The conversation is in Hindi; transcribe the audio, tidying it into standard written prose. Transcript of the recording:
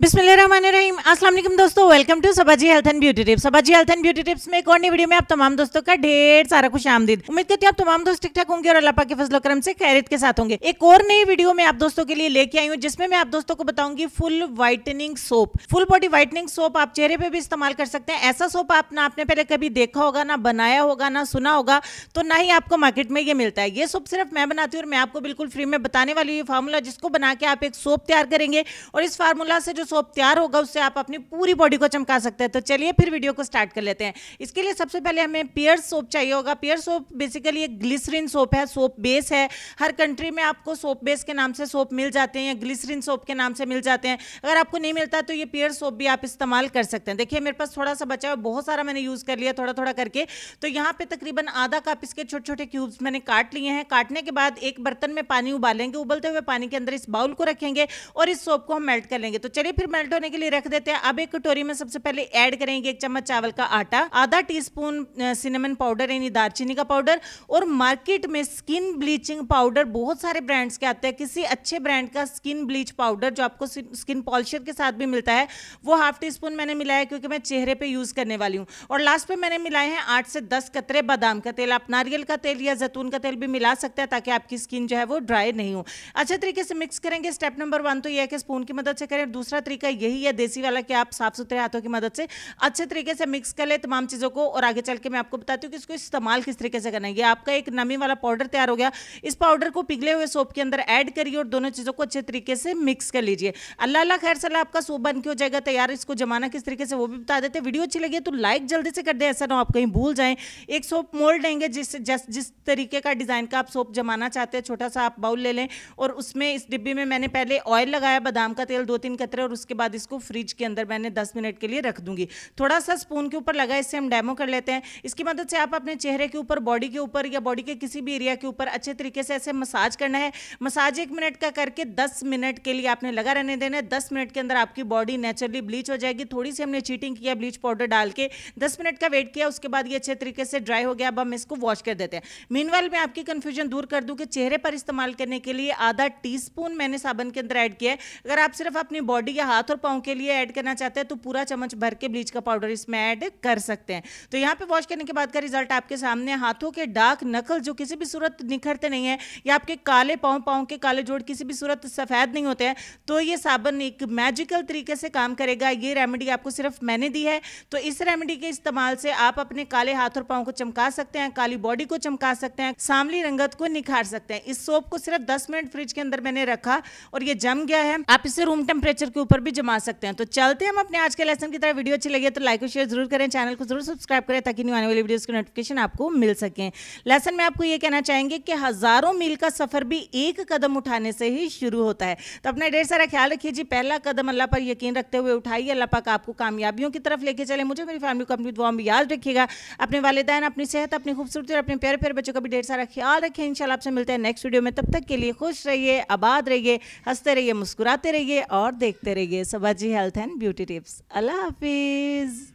बिस्मिल्लाहिर्रहमानिर्रहीम। अस्सलाम वालेकुम दोस्तों, welcome to Sabaji health and beauty tips. Sabaji health and beauty tips में एक और नई वीडियो में आप तमाम दोस्तों का ढेर सारा खुश आमदीद। उम्मीद करती हूँ आप तमाम दोस्त ठीक ठाक होंगे और अल्लाह पाक के फजल करम से खैरियत के साथ होंगे। एक और नई वीडियो में आप दोस्तों के लिए लेके आई हूँ जिसमें मैं आप दोस्तों को बताऊंगी full whitening soap. Full body whitening soap आप चेहरे पे भी इस्तेमाल कर सकते हैं। ऐसा सोप आपने पहले कभी देखा होगा ना, बनाया होगा ना, सुना होगा, तो ना ही आपको मार्केट में ये मिलता है। ये सोप सिर्फ मैं बनाती हूँ और मैं आपको बिल्कुल फ्री में बताने वाली हूँ फार्मूला, जिसको बना के आप एक सोप तैयार करेंगे और इस फार्मूला से जो सोप तैयार होगा उससे आप अपनी पूरी बॉडी को चमका सकते हैं। तो चलिए फिर वीडियो को स्टार्ट कर लेते हैं। इसके लिए सबसे पहले हमें पियर्स सोप चाहिए होगा। पियर्स सोप बेसिकली एक ग्लिसरीन सोप है, सोप बेस है। हर कंट्री में आपको सोप बेस के नाम से सोप मिल जाते हैं या ग्लिसरीन सोप के नाम से मिल जाते हैं। अगर आपको नहीं मिलता तो ये पियर्स सोप भी आप इस्तेमाल कर सकते हैं। देखिए मेरे पास थोड़ा सा बचा है, बहुत सारा मैंने यूज कर लिया थोड़ा थोड़ा करके। तो यहाँ पे तकरीबन आधा कप इसके छोटे छोटे क्यूब्स मैंने काट लिए हैं। काटने के बाद एक बर्तन में पानी उबालेंगे, उबलते हुए पानी के अंदर इस बाउल को रखेंगे और इस सोप को हम मेल्ट कर लेंगे। तो चलिए फिर मेल्ट होने के लिए रख देते हैं। अब एक कटोरी में सबसे पहले ऐड करेंगे 1 चम्मच चावल का आटा, आधा टीस्पून सिनेमन पाउडर यानी दालचीनी का पाउडर, और मार्केट में स्किन ब्लीचिंग पाउडर बहुत सारे ब्रांड्स के आते हैं। किसी अच्छे ब्रांड का स्किन ब्लीच पाउडर जो आपको स्किन पॉलिशर के साथ भी मिलता है वो हाफ टी स्पून मैंने मिलाया क्योंकि मैं चेहरे पे यूज करने वाली हूँ। और लास्ट पे मैंने मिलाए हैं 8 से 10 कतरे बादाम का तेल। आप नारियल का तेल या जैतून का तेल भी मिला सकते हैं ताकि आपकी स्किन जो है वो ड्राई नहीं हो। अच्छे तरीके से मिक्स करेंगे। स्टेप नंबर 1 तो यह है कि स्पून की मदद से करें। दूसरा तरीका यही है देसी वाला कि आप साफ सुथरे हाथों की मदद से अच्छे तरीके से मिक्स कर ले तमाम चीजों को। और आगे चल के मैं आपको बताती हूँ कि इसको इस्तेमाल किस तरीके से करना है। ये आपका एक नमी वाला पाउडर तैयार हो गया। इस पाउडर को पिघले हुए सोप के अंदर ऐड करिए और दोनों चीजों को अच्छे तरीके से मिक्स कर लीजिए। अल्लाह अल्लाह खैर सलाह आपका सोप बन के हो जाएगा तैयार। इसको जमाना किस तरीके से वो भी बता देते हैं। वीडियो अच्छी लगी तो लाइक जल्दी से कर दे, ऐसा ना आप कहीं भूल जाएं। एक सोप मोल्ड लेंगे जिस तरीके का डिजाइन का आप सोप जमाना चाहते हैं, छोटा सा आप बाउल ले लें और उसमें इस डिब्बी में मैंने पहले ऑयल लगाया, बादाम का तेल 2-3 कतरे, और उसके बाद इसको फ्रिज के अंदर मैंने 10 मिनट के लिए रख दूंगी। थोड़ा सा स्पून के ऊपर लगा, इससे हम डेमो कर लेते हैं। इसकी मदद से आप अपने चेहरे के ऊपर, बॉडी के ऊपर या बॉडी के किसी भी एरिया के ऊपर अच्छे तरीके से ऐसे मसाज करना है। मसाज 1 मिनट का करके 10 मिनट के लिए आपने लगा रहने देना है। 10 मिनट के अंदर आपकी बॉडी नेचुरली ब्लीच हो जाएगी। थोड़ी सी हमने चीटिंग किया, ब्लीच पाउडर डाल के 10 मिनट का वेट किया, उसके बाद ये अच्छे तरीके से ड्राई हो गया। अब हम इसको वॉश कर देते हैं। मीनवाइल मैं आपकी कंफ्यूजन दूर कर दूं कि चेहरे पर इस्तेमाल करने के लिए आधा टीस्पून मैंने साबुन के अंदर ऐड किया है। अगर आप सिर्फ अपनी बॉडी या हाथ और पांव के लिए ऐड करना चाहते हैं तो पूरा चम्मच भर के ब्लीच का पाउडर इसमें ऐड कर सकते हैं। तो यहाँ पे वॉश करने के बाद का रिजल्ट आपके सामने। हाथों के डार्क नकल जो किसी भी सूरत निखरते नहीं है, या आपके काले पांव के काले जोड़ किसी भी सूरत सफेद नहीं होते हैं, तो ये साबुन एक मैजिकल तरीके से काम करेगा। ये रेमेडी आपको सिर्फ मैंने दी है। तो इस रेमेडी के इस्तेमाल से आप अपने काले हाथ और पांव को चमका सकते हैं, काली बॉडी को चमका सकते हैं, सांवली रंगत को निखार सकते हैं। इस सोप को सिर्फ 10 मिनट फ्रिज के अंदर मैंने रखा और ये जम गया है। आप इसे रूम टेम्परेचर के ऊपर भी जमा सकते हैं। तो चलते हैं हम अपने आज के लेसन की तरह। वीडियो अच्छी लगी तो लाइक और शेयर जरूर करें, चैनल को जरूर सब्सक्राइब करें ताकि न्यू आने वाली वीडियोस की नोटिफिकेशन आपको मिल सके। लेसन में आपको ये कहना चाहेंगे कि हजारों मील का सफर भी एक कदम उठाने से ही शुरू होता है। तो अपना ढेर सारा ख्याल रखिए जी। पहला कदम अल्लाह पर यकीन रखते हुए उठाइए। अल्लाह पाक आपको कामयाबियों की तरफ लेके चले। मुझे मेरी फैमिली को अपनी दुआ में याद रखिएगा। अपने वालिदैन, अपनी सेहत, अपनी खूबसूरती और अपने प्यारे प्यारे बच्चों का भी ढेर सारा ख्याल रखें। इंशाल्लाह आपसे मिलते हैं नेक्स्ट वीडियो में। तब तक के लिए खुश रहिए, आबाद रहिए, हंसते रहिए, मुस्कुराते रहिए और देखते रहिए Sabaji health and beauty tips. अल्लाह हाफिज।